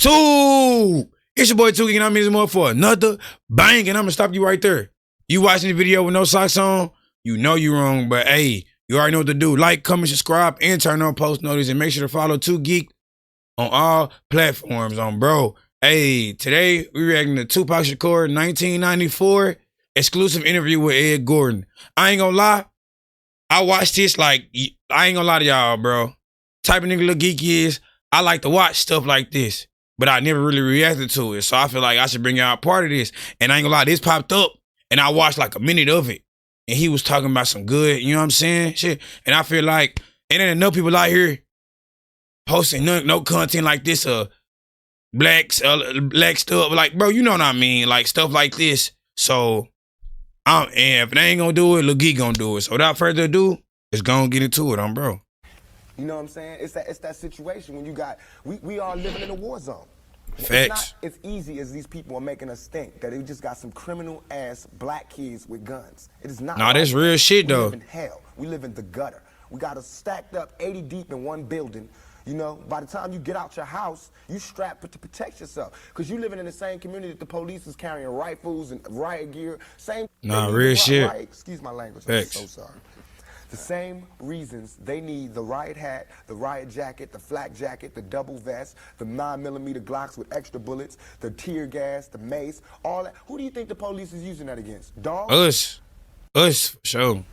Two. It's your boy Tuki, and I'm here more for another bang, and I'm gonna stop you right there. You watching the video with no socks on, you know you wrong, but hey, you already know what to do. Like, comment, subscribe, and turn on post notice, and make sure to follow 2Geek on all platforms. Bro. Hey, today we reacting to TUPAC Shakur 1994 exclusive interview with Ed Gordon. I ain't gonna lie, I watched this like, I ain't gonna lie to y'all, bro. Type of nigga Lil Geek is, I like to watch stuff like this, but I never really reacted to it. So I feel like I should bring y'all part of this. And I ain't gonna lie, this popped up and I watched like a minute of it. And he was talking about some good, you know what I'm saying? Shit. And I feel like it ain't enough people out here posting no content like this, black stuff. Like, bro, you know what I mean? Like stuff like this. So, and if they ain't gonna do it, Lil Geek gonna do it. So without further ado, let's go and get into it, bro. You know what I'm saying? It's that situation when you got, we are living in a war zone. Facts. It's not as easy as these people are making us think, that they just got some criminal ass black kids with guns. It is not. Nah, that's real shit though. We live in hell. We live in the gutter. We got us stacked up 80 deep in one building. You know, by the time you get out your house, you strapped to protect yourself. Because you living in the same community that the police is carrying rifles and riot gear. Same. Nah, real shit. Excuse my language. Facts. I'm so sorry. The same reasons they need the riot hat, the riot jacket, the flak jacket, the double vest, the 9mm Glocks with extra bullets, the tear gas, the mace, all that. Who do you think the police is using that against? Dogs? Us, for sure.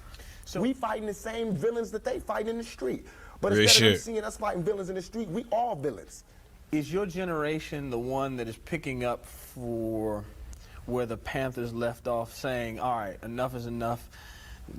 So we fighting the same villains that they fight in the street. But instead of them seeing us fighting villains in the street, we all villains. Is your generation the one that is picking up for where the Panthers left off, saying, all right, enough is enough?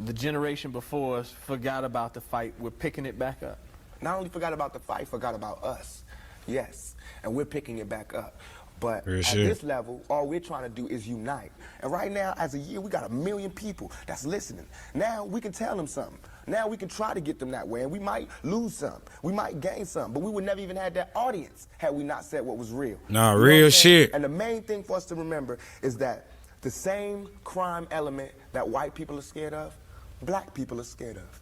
The generation before us forgot about the fight. We're picking it back up. Not only forgot about the fight, forgot about us. Yes, and we're picking it back up. But at this level, all we're trying to do is unite. And right now, as a year, we got 1 million people that's listening. Now we can tell them something. Now we can try to get them that way, and we might lose some. We might gain some, but we would never even have that audience had we not said what was real. Nah, real shit. And the main thing for us to remember is that the same crime element that white people are scared of, black people are scared of.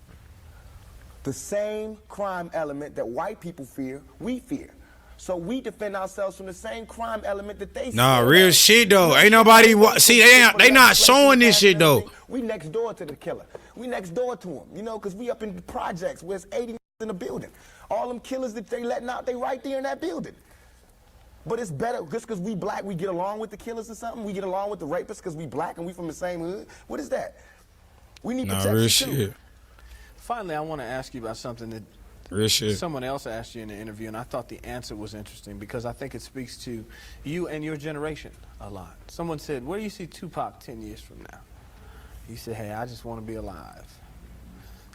The same crime element that white people fear, we fear. So we defend ourselves from the same crime element that they Nah, real shit though. Ain't nobody see they not showing this shit though. We next door to the killer. We next door to him, you know, because we up in the projects where it's 80 in the building. All them killers that they letting out, they right there in that building. But it's better, just because we black, we get along with the killers or something? We get along with the rapists because we black and we from the same hood? What is that? We need protection real too. shit. Finally, I want to ask you about something that real shit. Someone else asked you in the interview, and I thought the answer was interesting because I think it speaks to you and your generation a lot. Someone said, where do you see Tupac 10 years from now? You said, hey, I just want to be alive.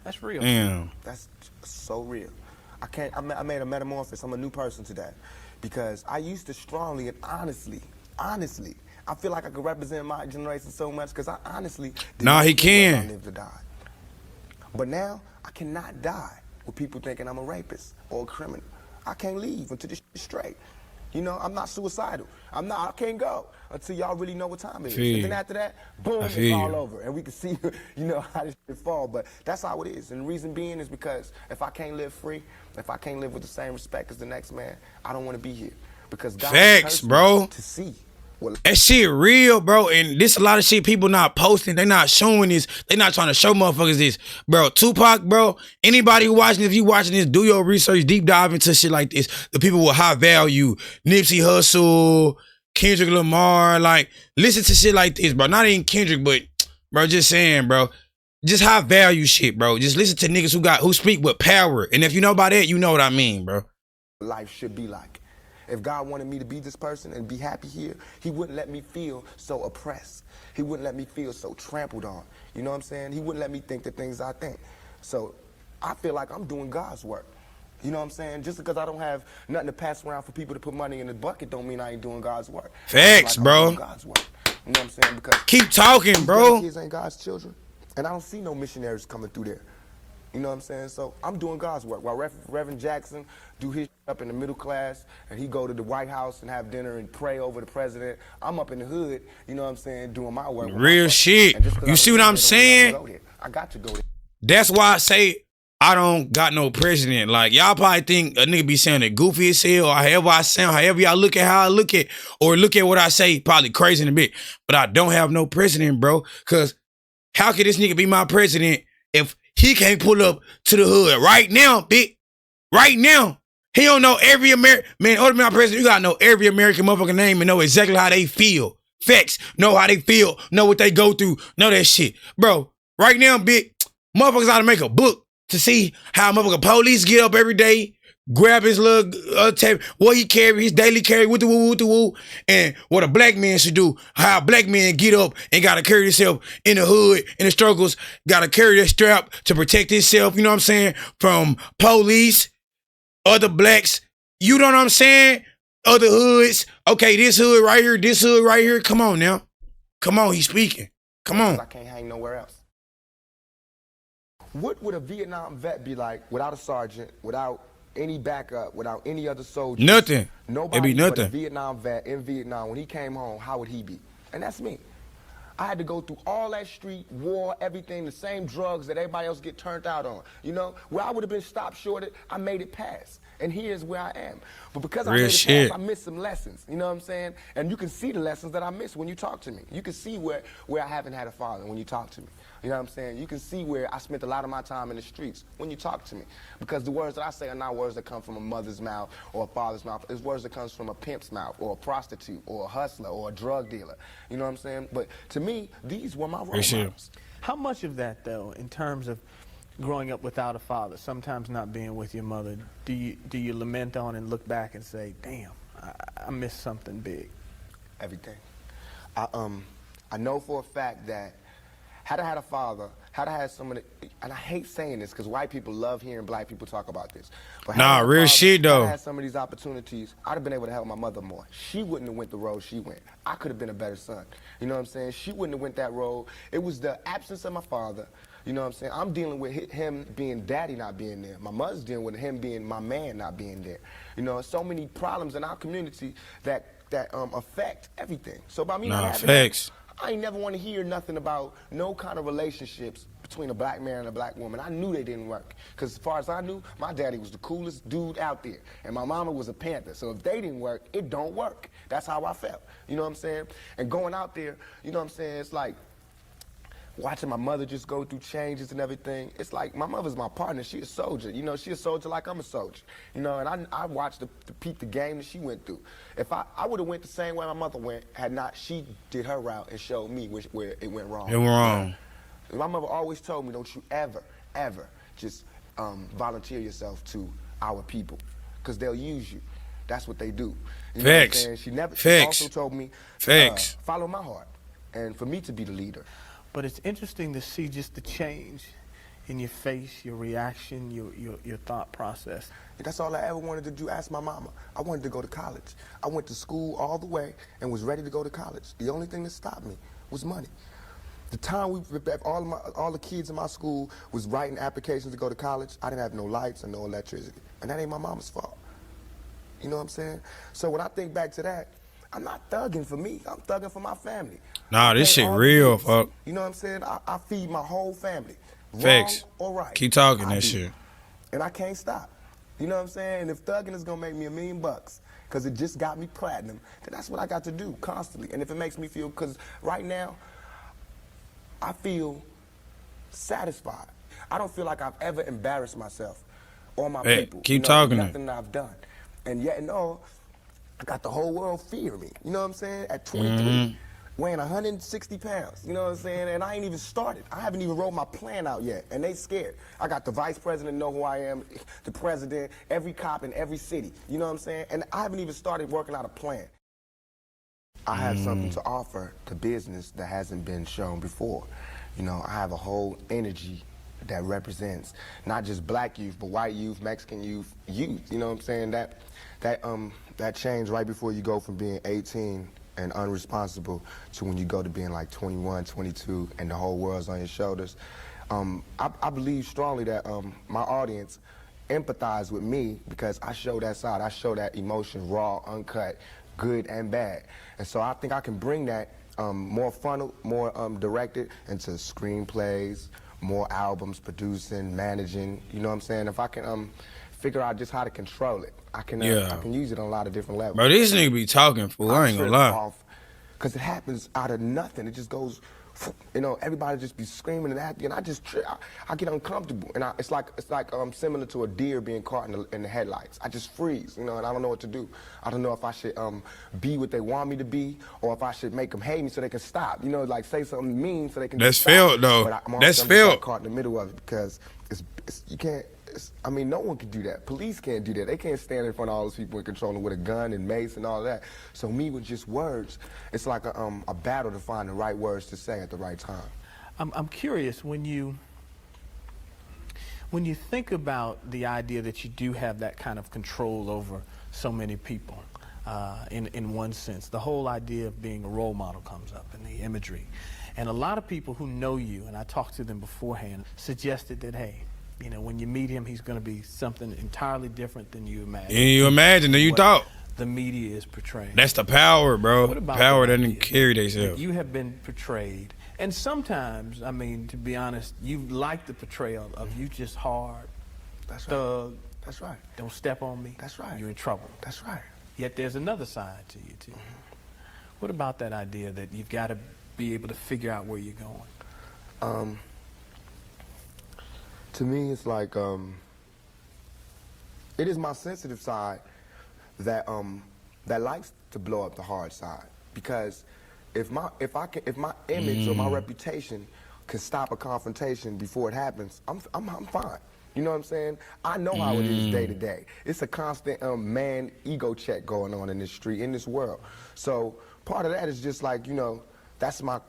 That's real. Damn. That's so real. I made a metamorphosis. I'm a new person today. Because I used to strongly and honestly, I feel like I could represent my generation so much because I honestly he can. Live to die. But now I cannot die with people thinking I'm a rapist or a criminal. I can't leave until this is straight. You know, I'm not suicidal. I can't go until y'all really know what time it is. And then after that, boom, it's all over. And we can see, you know, how this shit fall. But that's how it is. And the reason being is because if I can't live free, if I can't live with the same respect as the next man, I don't want to be here. Because God facts, bro. To see. That shit real, bro, and this a lot of shit people not posting. They not showing this. They not trying to show motherfuckers this. Bro, Tupac, bro, anybody who watching this, if you watching this, do your research, deep dive into shit like this. The people with high value, Nipsey Hussle, Kendrick Lamar, like, listen to shit like this, bro. Not even Kendrick, but, bro, just saying, bro. Just high value shit, bro. Just listen to niggas who speak with power. And if you know about that, you know what I mean, bro. Life should be like. If God wanted me to be this person and be happy here, he wouldn't let me feel so oppressed. He wouldn't let me feel so trampled on. You know what I'm saying? He wouldn't let me think the things I think. So I feel like I'm doing God's work. You know what I'm saying? Just because I don't have nothing to pass around for people to put money in the bucket don't mean I ain't doing God's work. Facts, bro. I'm doing God's work. You know what I'm saying? Because keep talking, bro. Kids ain't God's children. And I don't see no missionaries coming through there. You know what I'm saying? So I'm doing God's work. While Reverend Jackson do his up in the middle class and he go to the White House and have dinner and pray over the president, I'm up in the hood, you know what I'm saying, doing my work. Real shit. You see what I'm saying? I got to go there. That's why I say I don't got no president. Like, y'all probably think a nigga be saying it goofy as hell, or however I sound, however y'all look at how I look at, or look at what I say, probably crazy in a bit. But I don't have no president, bro. Cause how could this nigga be my president if he can't pull up to the hood right now, bitch? Right now. He don't know every American, man, other than my president, you gotta know every American motherfucking name and know exactly how they feel. Facts, know how they feel, know what they go through, know that shit. Bro, right now, bitch, motherfuckers ought to make a book to see how motherfucking police get up every day, grab his little tape, what he carry, his daily carry, with the woo, and what a black man should do, how black men get up and gotta carry themselves in the hood, in the struggles, gotta carry their strap to protect himself, you know what I'm saying, from police, other blacks, you know what I'm saying, other hoods, okay, this hood right here, come on now. Come on, he's speaking. Come on. I can't hang nowhere else. What would a Vietnam vet be like without a sergeant, without any backup, without any other soldiers? Nothing. Nobody. It'd be nothing. But a Vietnam vet in Vietnam, when he came home, how would he be? And that's me. I had to go through all that street, war, everything, the same drugs that everybody else get turned out on. You know, where I would have been stopped short, I made it past. And here's where I am. But because I made it past, I missed some lessons. You know what I'm saying? And you can see the lessons that I missed when you talk to me. You can see where I haven't had a father when you talk to me. You know what I'm saying? You can see where I spent a lot of my time in the streets when you talk to me. Because the words that I say are not words that come from a mother's mouth or a father's mouth. It's words that comes from a pimp's mouth or a prostitute or a hustler or a drug dealer. You know what I'm saying? But to me, these were my role models. How much of that, though, in terms of growing up without a father, sometimes not being with your mother, do you lament on and look back and say, damn, I missed something big? Everything. I know for a fact that had I had a father, had I had someone, and I hate saying this because white people love hearing black people talk about this. But nah, real shit though. Had I had some of these opportunities, I'd have been able to help my mother more. She wouldn't have went the road she went. I could have been a better son. You know what I'm saying? She wouldn't have went that road. It was the absence of my father. You know what I'm saying? I'm dealing with him being daddy not being there. My mother's dealing with him being my man not being there. You know, so many problems in our community that affect everything. So by me not having that, I ain't never want to hear nothing about no kind of relationships between a black man and a black woman. I knew they didn't work. Because as far as I knew, my daddy was the coolest dude out there. And my mama was a Panther. So if they didn't work, it don't work. That's how I felt. You know what I'm saying? And going out there, you know what I'm saying? It's like watching my mother just go through changes and everything. It's like my mother's my partner. She a soldier. You know, she a soldier like I'm a soldier. You know, and I watched the peep the game that she went through. If I would have went the same way my mother went had not she did her route and showed me where it went wrong. It went wrong. My mother always told me, don't you ever, ever just volunteer yourself to our people, because they'll use you. That's what they do. You know what I'm saying? She also told me, follow my heart, and for me to be the leader. But it's interesting to see just the change in your face, your reaction, your thought process. That's all I ever wanted to do. Ask my mama. I wanted to go to college. I went to school all the way and was ready to go to college. The only thing that stopped me was money. The time all the kids in my school was writing applications to go to college, I didn't have no lights and no electricity. And that ain't my mama's fault. You know what I'm saying? So when I think back to that, I'm not thugging for me. I'm thugging for my family. Nah, this shit real, fuck. You know what I'm saying? I feed my whole family. Facts. Wrong or right. Keep talking that shit. And I can't stop. You know what I'm saying? And if thugging is gonna make me $1 million, because it just got me platinum, then that's what I got to do constantly. And if it makes me feel, because right now, I feel satisfied. I don't feel like I've ever embarrassed myself or my people. Keep talking. Nothing that I've done. And yet and all, I got the whole world fearing me. You know what I'm saying? At 23, weighing 160 pounds. You know what I'm saying? And I ain't even started. I haven't even wrote my plan out yet. And they scared. I got the vice president know who I am, the president, every cop in every city. You know what I'm saying? And I haven't even started working out a plan. I have something to offer to business that hasn't been shown before. You know, I have a whole energy that represents not just black youth, but white youth, Mexican youth. You know what I'm saying? That change right before you go from being 18 and unresponsible to when you go to being like 21, 22, and the whole world's on your shoulders. I believe strongly that my audience empathize with me because I show that side. I show that emotion, raw, uncut, good and bad. And so I think I can bring that more funnel, more directed into screenplays, more albums, producing, managing. You know what I'm saying? If I can figure out just how to control it, I can use it on a lot of different levels. Bro, this nigga be talking, fool. I ain't gonna lie. Because it happens out of nothing. It just goes, you know, everybody just be screaming and acting, and I just, I get uncomfortable. And it's like similar to a deer being caught in the headlights. I just freeze, you know, and I don't know what to do. I don't know if I should be what they want me to be, or if I should make them hate me so they can stop. You know, like say something mean so they can That's stop. felt, though. But I'm That's just felt. like caught in the middle of it because you can't. I mean, no one can do that. Police can't do that. They can't stand in front of all those people and control them with a gun and mace and all that. So me with just words, it's like a battle to find the right words to say at the right time. I'm curious, when you think about the idea that you do have that kind of control over so many people, in one sense, the whole idea of being a role model comes up in the imagery. And a lot of people who know you, and I talked to them beforehand, suggested that, hey, you know, when you meet him, he's going to be something entirely different than you imagine. Than you thought. The media is portraying. That's the power, bro. Power doesn't carry that themselves. you have been portrayed, and sometimes, I mean, to be honest, you like the portrayal of you just hard, thug. That's right. Don't step on me. That's right. You're in trouble. That's right. Yet there's another side to you too. What about that idea that you've got to be able to figure out where you're going? To me, it's like it is my sensitive side that that likes to blow up the hard side, because if my image or my reputation can stop a confrontation before it happens, I'm fine. You know what I'm saying? I know how it is day to day. It's a constant man ego check going on in this street, in this world. So part of that is just like, you know, that's my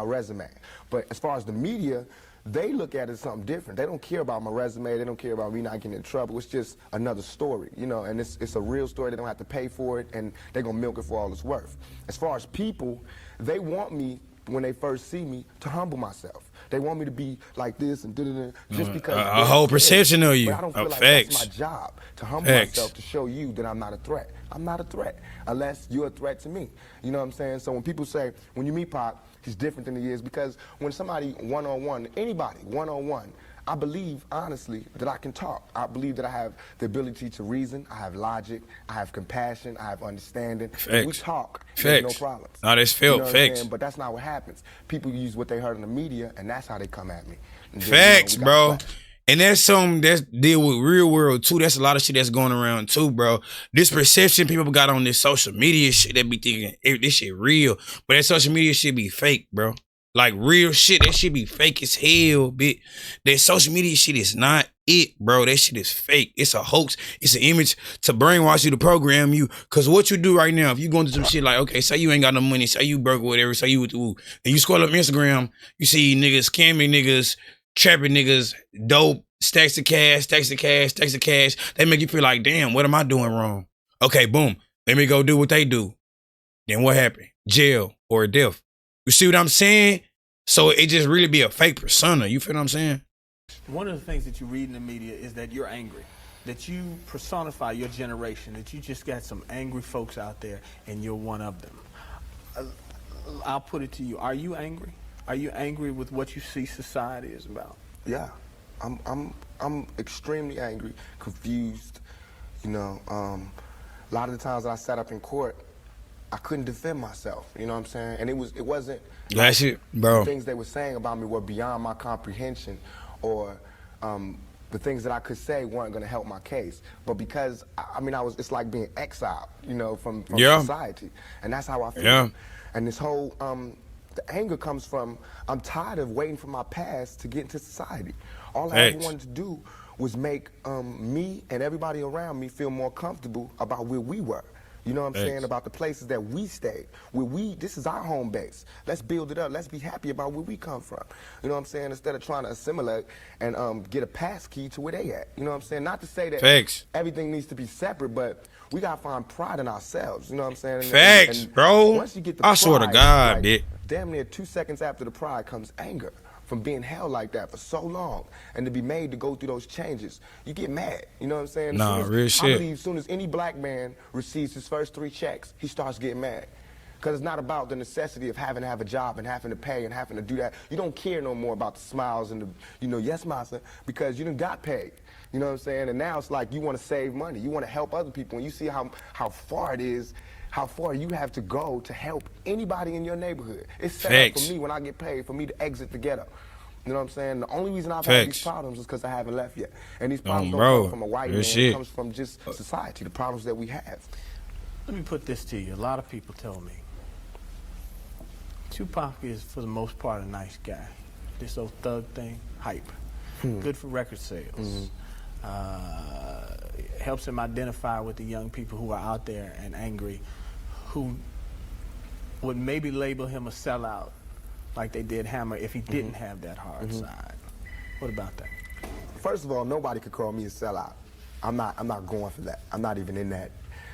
resume. But as far as the media, they look at it as something different. They don't care about my resume. They don't care about me not getting in trouble. It's just another story, you know, and it's a real story. They don't have to pay for it, and they're going to milk it for all it's worth. As far as people, they want me, when they first see me, to humble myself. They want me to be like this and da-da-da, just because a whole perception of you. But I don't feel like Facts. that's my job, to humble myself, to show you that I'm not a threat. I'm not a threat unless you're a threat to me. You know what I'm saying? So when people say, when you meet Pac, he's different than he is, because when somebody one-on-one, anybody one-on-one, I believe, honestly, that I can talk. I believe that I have the ability to reason, I have logic, I have compassion, I have understanding. Facts. We talk, there's no problems. No, that's felt. You know Facts. but that's not what happens. People use what they heard in the media, and that's how they come at me. And then, Facts, you know, we got bro. And that's something that's deal with real world too. That's a lot of shit that's going around too, bro. This perception people got on this social media shit, that be thinking this shit real, but that social media shit be fake, bro. Like real shit, that shit be fake as hell, bitch. That social media shit is not it, bro. That shit is fake. It's a hoax. It's an image to brainwash you, to program you. Cause what you do right now, if you go into some shit like, okay, say you ain't got no money, say you broke or whatever, say you and you scroll up Instagram, you see niggas scamming niggas, trapping niggas, dope, stacks of cash. They make you feel like, damn, what am I doing wrong? Okay, boom. Let me go do what they do. Then what happened? Jail or death. You see what I'm saying? So it just really be a fake persona. You feel what I'm saying? One of the things that you read in the media is that you're angry, that you personify your generation, that you just got some angry folks out there and you're one of them. I'll put it to you. Are you angry? Are you angry with what you see society is about? Yeah, I'm extremely angry, confused. You know, a lot of the times that I sat up in court, I couldn't defend myself. You know what I'm saying? And it wasn't. That shit, bro. The things they were saying about me were beyond my comprehension, or the things that I could say weren't going to help my case. But because I mean, it's like being exiled, you know, from society, and that's how I feel. Yeah. And this whole the anger comes from, I'm tired of waiting for my past to get into society. All I ever wanted to do was make me and everybody around me feel more comfortable about where we were. You know what I'm saying? About the places that we stayed. This is our home base. Let's build it up. Let's be happy about where we come from. You know what I'm saying? Instead of trying to assimilate and get a pass key to where they at. You know what I'm saying? Not to say that everything needs to be separate, but we gotta find pride in ourselves. You know what I'm saying? Facts, bro. Once you get the pride, I swear to God, like, bitch. Damn near 2 seconds after the pride comes anger. From being held like that for so long, and to be made to go through those changes, you get mad. You know what I'm saying? Nah, real shit. I believe as soon as any black man receives his first 3 checks, he starts getting mad. Because it's not about the necessity of having to have a job and having to pay and having to do that. You don't care no more about the smiles and the, yes, massa, because you done got paid. You know what I'm saying? And now it's like you want to save money. You want to help other people. And you see how far it is, how far you have to go to help anybody in your neighborhood. It's set up for me when I get paid for me to exit the ghetto. You know what I'm saying? The only reason I've had these problems is because I haven't left yet. And these problems don't come from a white man. It comes from just society, the problems that we have. Let me put this to you. A lot of people tell me Tupac is, for the most part, a nice guy. This old thug thing, hype. Good for record sales. Helps him identify with the young people who are out there and angry, who would maybe label him a sellout, like they did Hammer, if he didn't have that hard side. What about that? First of all, nobody could call me a sellout. I'm not going for that. I'm not even in that.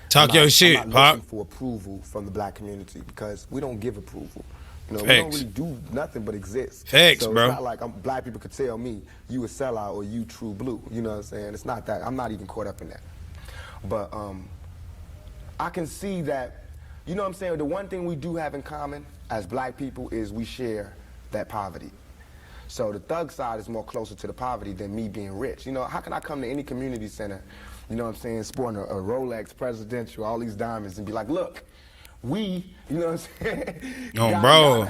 Talk your shit, I'm not Pop. looking for approval from the black community because we don't give approval. You know, we don't really do nothing but exist. Facts, so bro. It's not like black people could tell me you a sellout or you true blue. You know what I'm saying? It's not that. I'm not even caught up in that. But I can see that, you know what I'm saying, the one thing we do have in common as black people is we share that poverty. So the thug side is more closer to the poverty than me being rich. You know, how can I come to any community center, you know what I'm saying, sporting a Rolex Presidential, all these diamonds, and be like, look, you know what I'm saying? No, bro.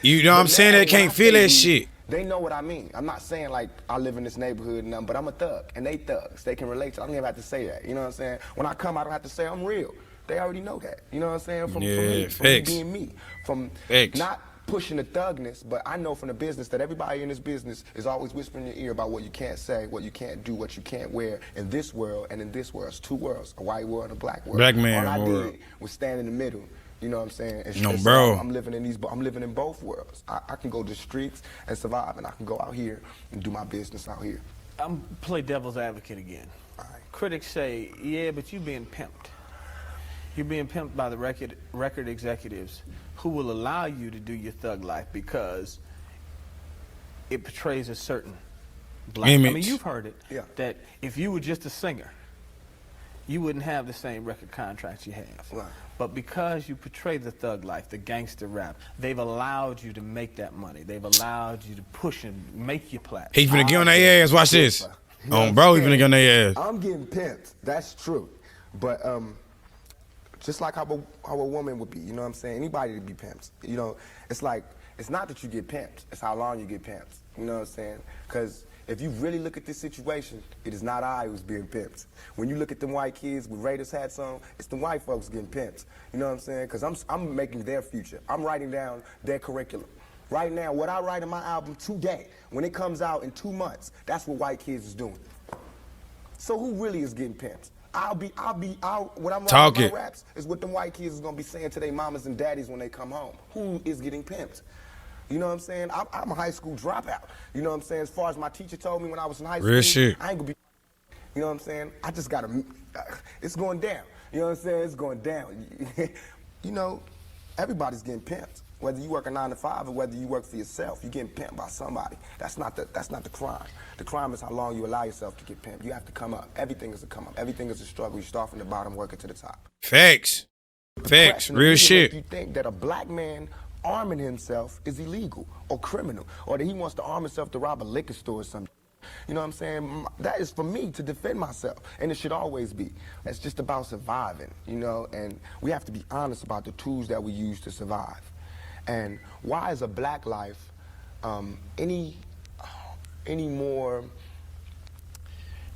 You know what I'm saying? They can't feel that shit. They know what I mean. I'm not saying like I live in this neighborhood and nothing, but I'm a thug, and they thugs. They can relate to it. I don't even have to say that. You know what I'm saying? When I come, I don't have to say I'm real. They already know that. You know what I'm saying? From me being me. From not pushing the thugness, but I know from the business that everybody in this business is always whispering in your ear about what you can't say, what you can't do, what you can't wear in this world and in this world. It's two worlds, a white world and a black world. Black man All I world. did was stand in the middle. You know what I'm saying? And no, bro. I'm living in both worlds. I can go to the streets and survive, and I can go out here and do my business out here. I'm play devil's advocate again. All right. Critics say, yeah, but you're being pimped. You're being pimped by the record executives who will allow you to do your thug life because it portrays a certain black image. I mean, you've heard it, that if you were just a singer, you wouldn't have the same record contracts you have. Right. But because you portray the thug life, the gangster rap, they've allowed you to make that money. They've allowed you to push and make your platinum. He finna get on their ass. Watch this. Bro, he finna get on their ass. I'm getting pimped. That's true. But just like how a woman would be, you know what I'm saying? Anybody to be pimped. You know, it's like, it's not that you get pimped. It's how long you get pimped. You know what I'm saying? Because if you really look at this situation, it is not I who's being pimped. When you look at them white kids with Raiders hats on, it's the white folks getting pimped. You know what I'm saying? Because I'm making their future. I'm writing down their curriculum. Right now, what I write in my album today, when it comes out in 2 months, that's what white kids is doing. So who really is getting pimped? What I'm writing in my raps is what them white kids is gonna be saying to their mamas and daddies when they come home. Who is getting pimped? You know what I'm saying? I'm a high school dropout. You know what I'm saying? As far as my teacher told me when I was in high school, real shit. I ain't gonna be, you know what I'm saying? I just gotta, it's going down. You know what I'm saying? It's going down. You know, everybody's getting pimped. Whether you work a 9 to 5 or whether you work for yourself, you're getting pimped by somebody. That's not the crime. The crime is how long you allow yourself to get pimped. You have to come up. Everything is a come up. Everything is a struggle. You start from the bottom, working to the top. Facts. Facts. Real shit. You think that a black man arming himself is illegal or criminal, or that he wants to arm himself to rob a liquor store or something. You know what I'm saying? That is for me to defend myself, and it should always be. It's just about surviving, you know, and we have to be honest about the tools that we use to survive. And why is a black life any more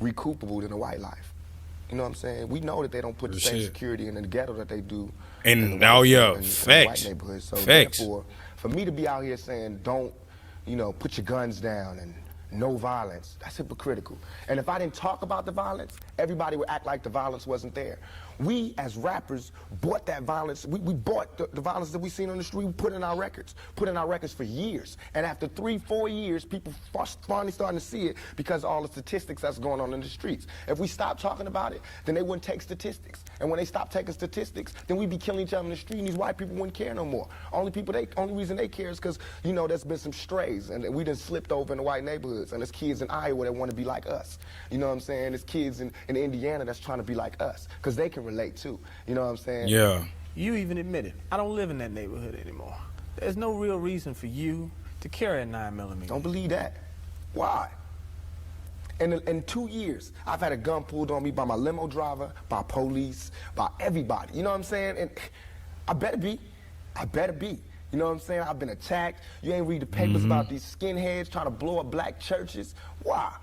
recoupable than a white life? You know what I'm saying? We know that they don't put the same security in the ghetto that they do in the white neighborhood. So therefore, for me to be out here saying, don't, you know, put your guns down and no violence, that's hypocritical. And if I didn't talk about the violence, everybody would act like the violence wasn't there. We, as rappers, bought that violence. We bought the violence that we seen on the street. We put in our records for years. And after 3-4 years, people finally starting to see it because of all the statistics that's going on in the streets. If we stopped talking about it, then they wouldn't take statistics. And when they stopped taking statistics, then we'd be killing each other in the street, and these white people wouldn't care no more. Only reason they care is because, you know, there's been some strays, and we done slipped over in the white neighborhoods, and there's kids in Iowa that want to be like us. You know what I'm saying? There's kids in Indiana that's trying to be like us, because they can relate too. You know what I'm saying? Yeah. You even admitted, I don't live in that neighborhood anymore. There's no real reason for you to carry a 9mm. Don't believe that. Why? In 2 years, I've had a gun pulled on me by my limo driver, by police, by everybody. You know what I'm saying? And I better be. I better be. You know what I'm saying? I've been attacked. You ain't read the papers about these skinheads trying to blow up black churches. Why?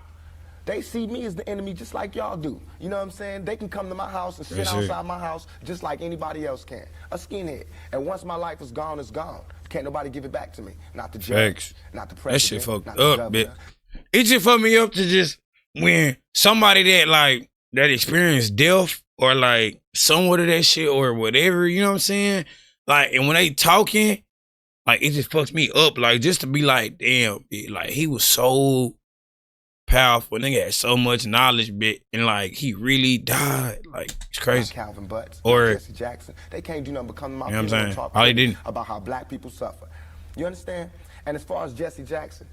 They see me as the enemy just like y'all do. You know what I'm saying? They can come to my house and sit outside my house just like anybody else can. A skinhead. And once my life is gone, it's gone. Can't nobody give it back to me. Not the judge, not the president, that shit fucked not the up, governor. bitch. It just fucked me up to just when somebody that experienced death or like somewhat of that shit or whatever, you know what I'm saying? Like, and when they talking, like, it just fucks me up. Like, just to be like, damn, bitch, like, he was so powerful. Nigga had so much knowledge, bitch, and like, he really died. Like, it's crazy. Not Calvin Butts or Jesse Jackson. They can't do nothing but come to my you know funeral and talk about how black people suffer. You understand? And as far as Jesse Jackson,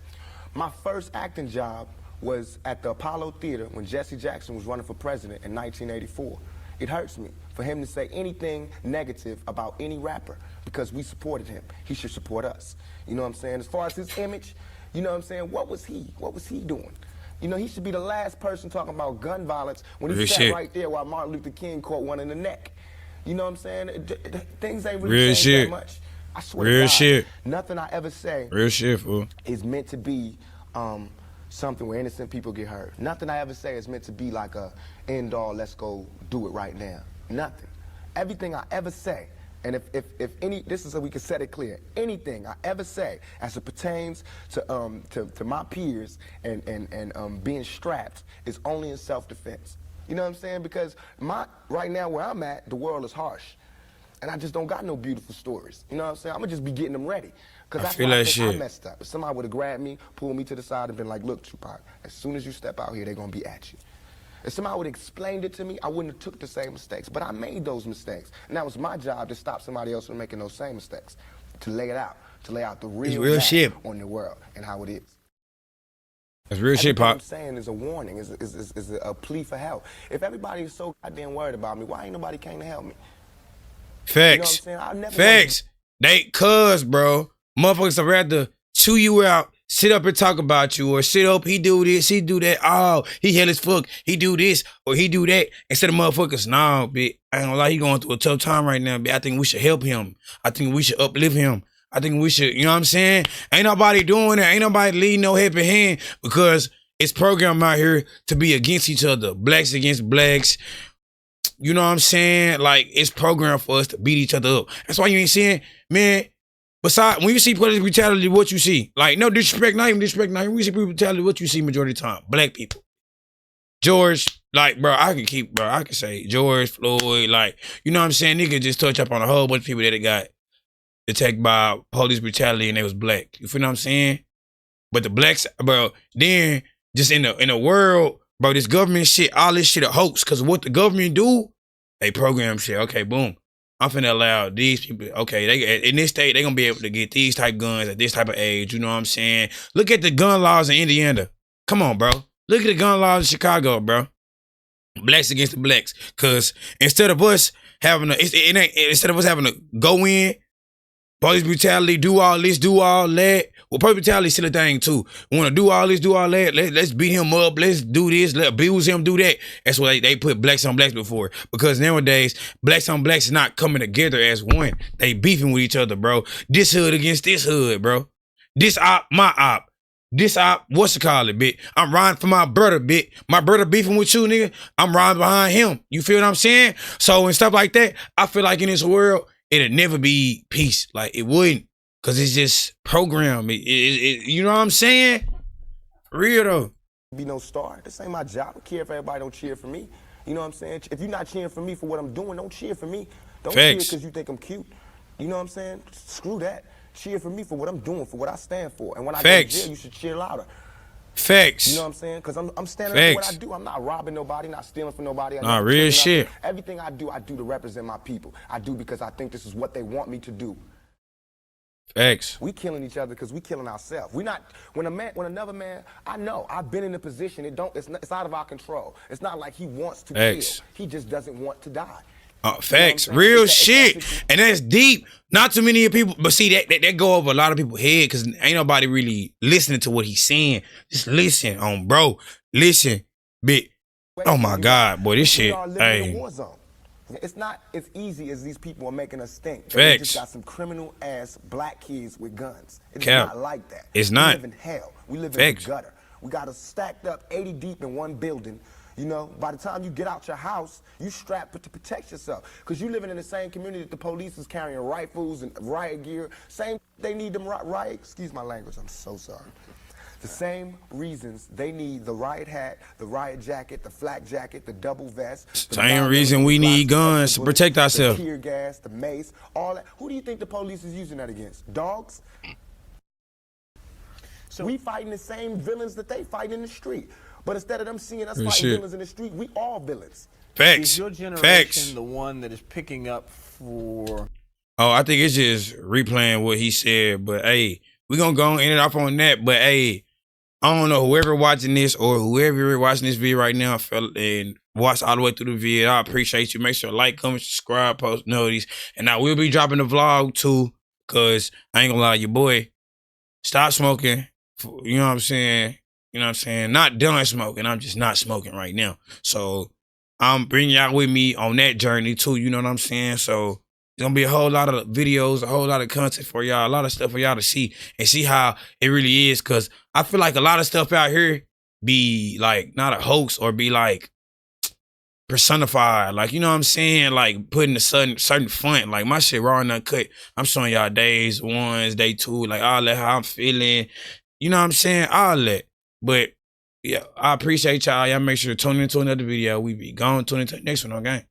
my first acting job was at the Apollo Theater when Jesse Jackson was running for president in 1984. It hurts me for him to say anything negative about any rapper because we supported him. He should support us. You know what I'm saying? As far as his image, you know what I'm saying? What was he? What was he doing? You know, he should be the last person talking about gun violence when he sat right there while Martin Luther King caught one in the neck. You know what I'm saying? Things ain't really changed that much. I swear to God, nothing I ever say fool, is meant to be something where innocent people get hurt. Nothing I ever say is meant to be like a end all, let's go do it right now. Nothing. Everything I ever say, and if any, this is so we can set it clear, anything I ever say as it pertains to my peers and being strapped is only in self-defense. You know what I'm saying? Because right now where I'm at, the world is harsh. And I just don't got no beautiful stories. You know what I'm saying? I'm gonna just be getting them ready. Because that's why I think I messed up. If somebody would have grabbed me, pulled me to the side and been like, look, Tupac, as soon as you step out here, they're gonna be at you. If somebody would have explained it to me, I wouldn't have took the same mistakes. But I made those mistakes. And that was my job to stop somebody else from making those same mistakes. To lay it out. To lay out the real shit on the world and how it is. That's real shit, Pop. What I'm saying is a warning, is a plea for help. If everybody is so goddamn worried about me, why ain't nobody came to help me? Facts. You know what I'm saying? Facts. Cuz, bro, motherfuckers would rather chew you out, sit up and talk about you, or sit up, he do this, he do that, oh, he hell as fuck, he do this, or he do that, instead of motherfuckers, nah, bitch, I ain't gonna lie, he going through a tough time right now, bitch. I think we should help him. I think we should uplift him. I think we should, you know what I'm saying? Ain't nobody doing that. Ain't nobody leading no helping hand because it's programmed out here to be against each other, blacks against blacks. You know what I'm saying? Like, it's programmed for us to beat each other up. That's why you ain't seeing, man, besides, when you see police brutality, what you see? Like, no disrespect, not even disrespect, not even when you see police brutality, what you see majority of the time? Black people. George, like, bro, I can say George, Floyd, like, you know what I'm saying? Nigga just touch up on a whole bunch of people that got attacked by police brutality and they was black. You feel what I'm saying? But the blacks, bro, then just in the world, bro, this government shit, all this shit a hoax. Cause what the government do, they program shit. Okay, boom. I'm finna allow these people, okay, they in this state, they gonna be able to get these type guns at this type of age, you know what I'm saying? Look at the gun laws in Indiana. Come on, bro. Look at the gun laws in Chicago, bro. Blacks against the blacks. Cause instead of us having instead of us having to go in, police brutality, do all this, do all that. Well, police brutality is still a thing too. We want to do all this, do all that. Let's beat him up. Let's do this. Let's abuse him, do that. That's why they put blacks on blacks before. Because nowadays, blacks on blacks is not coming together as one. They beefing with each other, bro. This hood against this hood, bro. This op, my op. This op, what's it called, bitch? I'm riding for my brother, bitch. My brother beefing with you, nigga. I'm riding behind him. You feel what I'm saying? So, and stuff like that, I feel like in this world, it'd never be peace. Like, it wouldn't. Because it's just programmed. You know what I'm saying? Real, though. Be no star. This ain't my job. I don't care if everybody don't cheer for me. You know what I'm saying? If you're not cheering for me for what I'm doing, don't cheer for me. Don't cheer because you think I'm cute. You know what I'm saying? Screw that. Cheer for me for what I'm doing, for what I stand for. And when I go to jail, you should cheer louder. Facts. You know what I'm saying? Because I'm standing up for what I do. I'm not robbing nobody, not stealing from nobody. Nah, real shit. Everything I do to represent my people. I do because I think this is what they want me to do. Facts. We killing each other because we killing ourselves. We not when another man. I know I've been in a position. It's out of our control. It's not like he wants to kill. He just doesn't want to die. Facts, saying? real It's shit, that and that's deep. Not too many people, but see that go over a lot of people's head because ain't nobody really listening to what he's saying. Just listen, bro, listen, bit. Oh my God, boy, this We shit. are living in a Hey, war zone. It's not as easy as these people are making us think. But Facts. they just got some criminal ass black kids with guns. It's Cap. not like that. It's not. We live in hell. We live in Facts. the gutter. We got us stacked up 80 deep in one building. You know, by the time you get out your house, you strapped to protect yourself. Because you living in the same community that the police is carrying rifles and riot gear. Same, they need them riot, excuse my language, I'm so sorry. The same reasons they need the riot hat, the riot jacket, the flak jacket, the double vest. The Same reason we need guns to protect the ourselves. tear gas, the mace, all that. Who do you think the police is using that against? Dogs? So we fighting the same villains that they fight in the street. But instead of them seeing us fighting shit. villains in the street, we all villains. Facts. Is your generation Facts. the one that is picking up for? Oh, I think it's just replaying what he said. But hey, we gonna go and end it off on that. But hey, I don't know whoever watching this or whoever watching this video right now, and watch all the way through the video. I appreciate you. Make sure to like, comment, subscribe, post notice, and I will be dropping the vlog too. Cause I ain't gonna lie, your boy, stop smoking. You know what I'm saying? You know what I'm saying? Not done smoking. I'm just not smoking right now. So I'm bringing y'all with me on that journey too. You know what I'm saying? So it's gonna be a whole lot of videos, a whole lot of content for y'all, a lot of stuff for y'all to see and see how it really is. Cause I feel like a lot of stuff out here be like not a hoax or be like personified. Like, you know what I'm saying? Like putting a certain front. Like my shit raw and uncut. I'm showing y'all days 1, day 2, like all that, how I'm feeling. You know what I'm saying? All that. But yeah, I appreciate y'all. Y'all make sure to tune into another video. We be gone. Tune into the next one, okay?